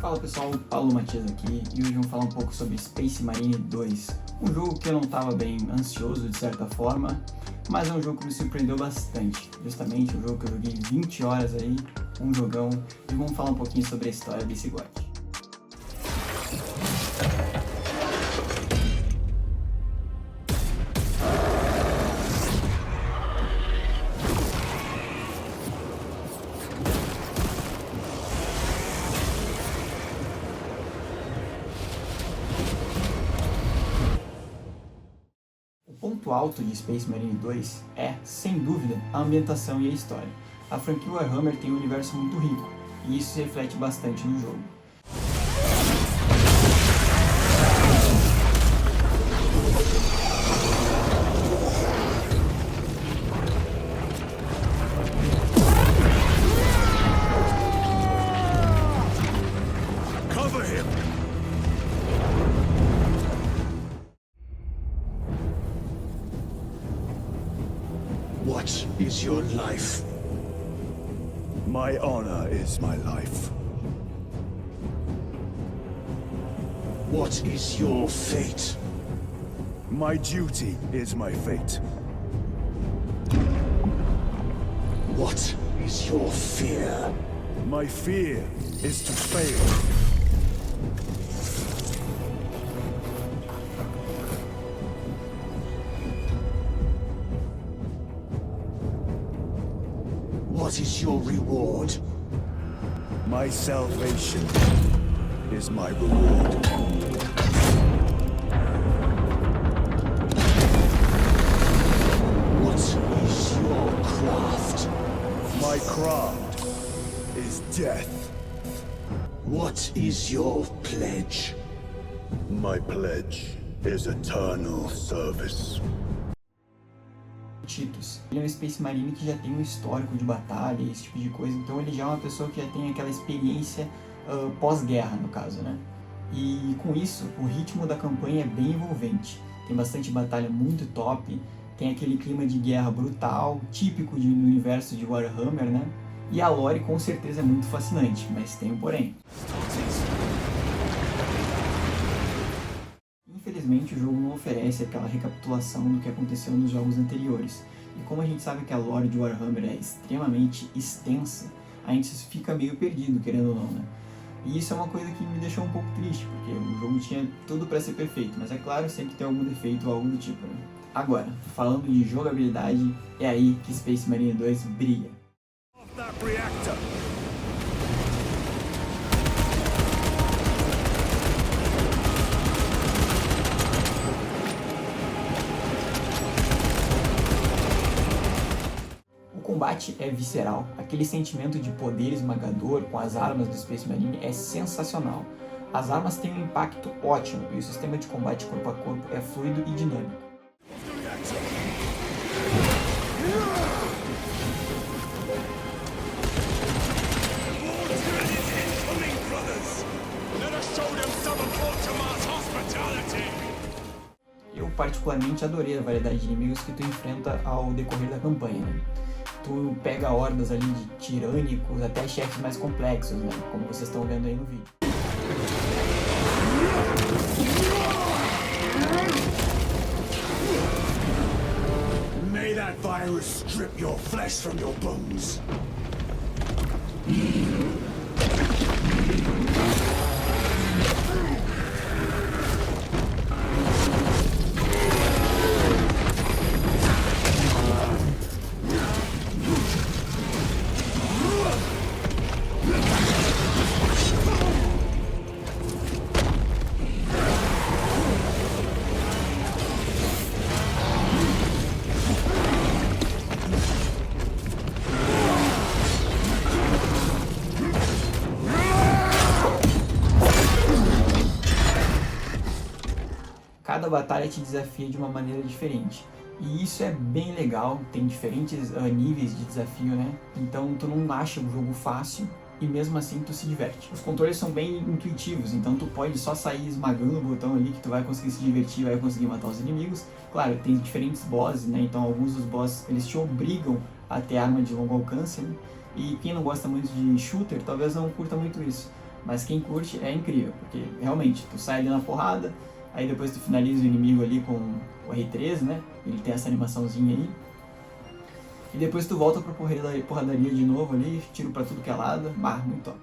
Fala pessoal, Paulo Matias aqui e hoje vamos falar um pouco sobre Space Marine 2, um jogo que eu não estava bem ansioso de certa forma, mas é um jogo que me surpreendeu bastante, justamente um jogo que eu joguei 20 horas aí, um jogão, e vamos falar um pouquinho sobre a história desse God. O ponto alto de Space Marine 2 é, sem dúvida, a ambientação e a história. A franquia Warhammer tem um universo muito rico, e isso se reflete bastante no jogo. What is your life? My honor is my life. What is your fate? My duty is my fate. What is your fear? My fear is to fail. What is your reward? My salvation is my reward. What is your craft? My craft is death. What is your pledge? My pledge is eternal service. Titus. Ele é um Space Marine que já tem um histórico de batalha e esse tipo de coisa, então ele já é uma pessoa que já tem aquela experiência pós-guerra, no caso, né? E com isso, o ritmo da campanha é bem envolvente. Tem bastante batalha muito top, tem aquele clima de guerra brutal, típico no universo de Warhammer, né? E a lore com certeza é muito fascinante, mas tem um porém. Infelizmente, o jogo não oferece aquela recapitulação do que aconteceu nos jogos anteriores. E como a gente sabe que a lore de Warhammer é extremamente extensa, a gente fica meio perdido, querendo ou não, né? E isso é uma coisa que me deixou um pouco triste, porque o jogo tinha tudo para ser perfeito, mas é claro, sempre tem algum defeito ou algo do tipo, né? Agora, falando de jogabilidade, é aí que Space Marine 2 brilha. That reactor. O combate é visceral, aquele sentimento de poder esmagador com as armas do Space Marine é sensacional. As armas têm um impacto ótimo e o sistema de combate corpo a corpo é fluido e dinâmico. Eu particularmente adorei a variedade de inimigos que tu enfrenta ao decorrer da campanha, né? Tu pega hordas ali de tirânicos até chefes mais complexos, né? Como vocês estão vendo aí no vídeo. May that virus strip your flesh from your bones. Cada batalha te desafia de uma maneira diferente. E isso é bem legal, tem diferentes níveis de desafio, né? Então tu não acha o jogo fácil e mesmo assim tu se diverte. Os controles são bem intuitivos, então tu pode só sair esmagando o botão ali que tu vai conseguir se divertir, vai conseguir matar os inimigos. Claro, tem diferentes bosses, né? Então alguns dos bosses eles te obrigam a ter arma de longo alcance, né? E quem não gosta muito de shooter talvez não curta muito isso. Mas quem curte é incrível, porque realmente tu sai ali na porrada, aí depois tu finaliza o inimigo ali com o R3, né? Ele tem essa animaçãozinha aí. E depois tu volta pra porradaria de novo ali, tiro pra tudo que é lado, muito top.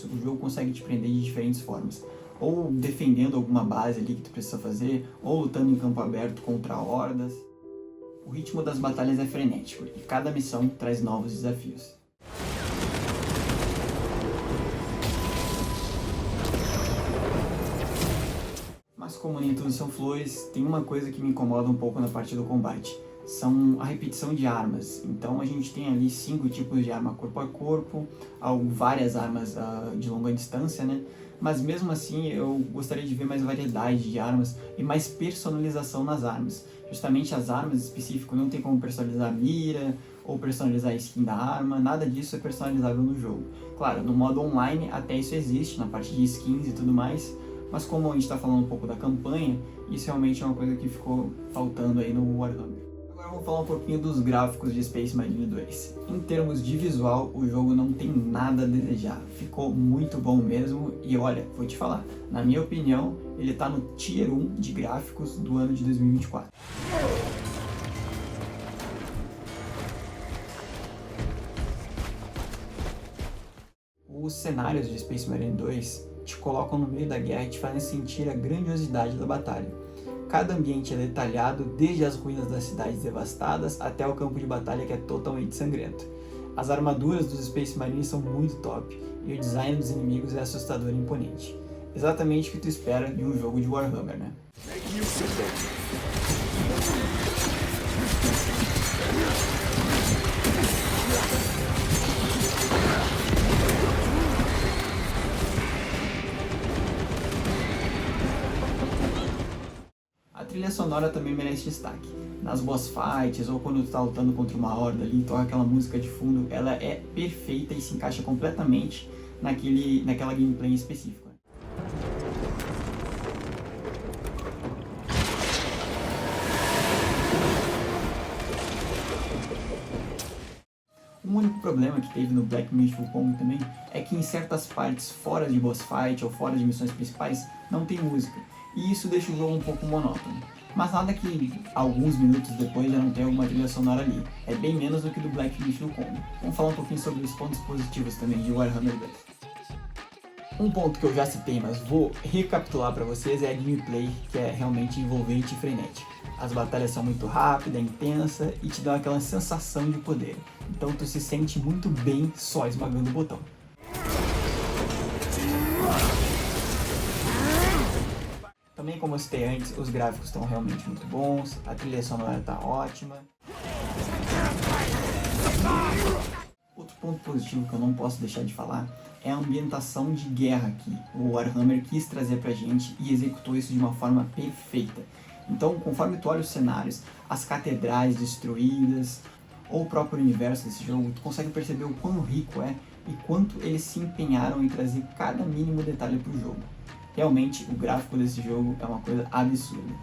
O jogo consegue te prender de diferentes formas, ou defendendo alguma base ali que tu precisa fazer, ou lutando em campo aberto contra hordas. O ritmo das batalhas é frenético e cada missão traz novos desafios. Mas como nem tudo são flores, tem uma coisa que me incomoda um pouco na parte do combate. São a repetição de armas. Então a gente tem ali 5 tipos de arma corpo a corpo, várias armas de longa distância, né? Mas mesmo assim eu gostaria de ver mais variedade de armas e mais personalização nas armas. Justamente as armas específicas não tem como personalizar a mira ou personalizar a skin da arma, nada disso é personalizável no jogo. Claro, no modo online até isso existe, na parte de skins e tudo mais, mas como a gente está falando um pouco da campanha, isso realmente é uma coisa que ficou faltando aí no Warhammer. Agora vamos falar um pouquinho dos gráficos de Space Marine 2. Em termos de visual, o jogo não tem nada a desejar. Ficou muito bom mesmo e olha, vou te falar, na minha opinião, ele está no Tier 1 de gráficos do ano de 2024. Os cenários de Space Marine 2 te colocam no meio da guerra e te fazem sentir a grandiosidade da batalha. Cada ambiente é detalhado, desde as ruínas das cidades devastadas até o campo de batalha que é totalmente sangrento. As armaduras dos Space Marines são muito top e o design dos inimigos é assustador e imponente. Exatamente o que tu espera de um jogo de Warhammer, né? A trilha sonora também merece destaque. Nas boss fights ou quando tu tá lutando contra uma horda ali, toca aquela música de fundo, ela é perfeita e se encaixa completamente naquela gameplay específica. Um único problema que teve no Black Myth: Wukong também é que em certas partes fora de boss fight ou fora de missões principais não tem música, e isso deixa o jogo um pouco monótono. Mas nada que alguns minutos depois já não tenha alguma trilha sonora ali, é bem menos do que do Black Myth: Wukong. Vamos falar um pouquinho sobre os pontos positivos também de Warhammer 2. Um ponto que eu já citei, mas vou recapitular para vocês, é a gameplay, que é realmente envolvente e frenética. As batalhas são muito rápidas, intensa e te dão aquela sensação de poder. Então tu se sente muito bem só esmagando o botão. Também, como eu citei antes, os gráficos estão realmente muito bons, a trilha sonora está ótima. Outro ponto positivo que eu não posso deixar de falar é a ambientação de guerra que o Warhammer quis trazer pra gente e executou isso de uma forma perfeita. Então, conforme tu olha os cenários, as catedrais destruídas, ou o próprio universo desse jogo, tu consegue perceber o quão rico é e quanto eles se empenharam em trazer cada mínimo detalhe pro jogo. Realmente, o gráfico desse jogo é uma coisa absurda.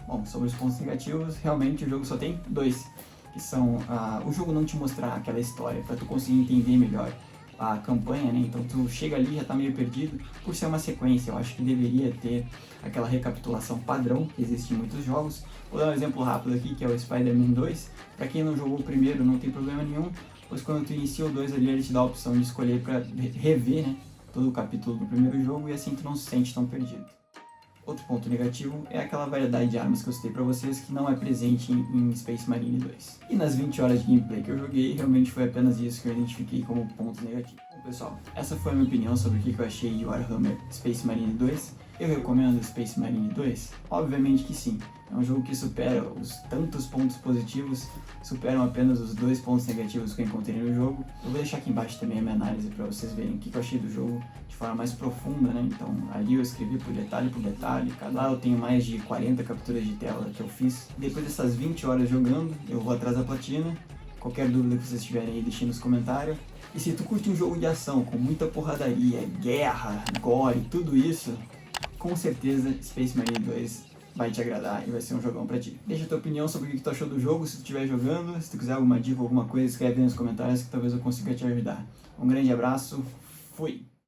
Bom, sobre os pontos negativos, realmente o jogo só tem 2, que são o jogo não te mostrar aquela história para tu conseguir entender melhor a campanha, né? Então tu chega ali e já tá meio perdido. Por ser uma sequência, eu acho que deveria ter aquela recapitulação padrão que existe em muitos jogos. Vou dar um exemplo rápido aqui, que é o Spider-Man 2. Para quem não jogou o primeiro, não tem problema nenhum, pois quando tu inicia o 2 ali, ele te dá a opção de escolher para rever, né, todo o capítulo do primeiro jogo, e assim tu não se sente tão perdido. Outro ponto negativo é aquela variedade de armas que eu citei pra vocês, que não é presente em Space Marine 2. E nas 20 horas de gameplay que eu joguei, realmente foi apenas isso que eu identifiquei como pontos negativos. Bom, Pessoal, essa foi a minha opinião sobre o que eu achei de Warhammer Space Marine 2. Eu recomendo Space Marine 2? Obviamente que sim. É um jogo que supera os tantos pontos positivos, superam apenas os 2 pontos negativos que eu encontrei no jogo. Eu vou deixar aqui embaixo também a minha análise para vocês verem o que eu achei do jogo de forma mais profunda, né? Então ali eu escrevi por detalhe, lá eu tenho mais de 40 capturas de tela que eu fiz. Depois dessas 20 horas jogando, eu vou atrás da platina. Qualquer dúvida que vocês tiverem aí, deixem nos comentários. E se tu curte um jogo de ação com muita porradaria, guerra, gore, tudo isso, com certeza Space Marine 2 vai te agradar e vai ser um jogão pra ti. Deixa a tua opinião sobre o que tu achou do jogo, se tu estiver jogando. Se tu quiser alguma dica ou alguma coisa, escreve aí nos comentários que talvez eu consiga te ajudar. Um grande abraço, fui!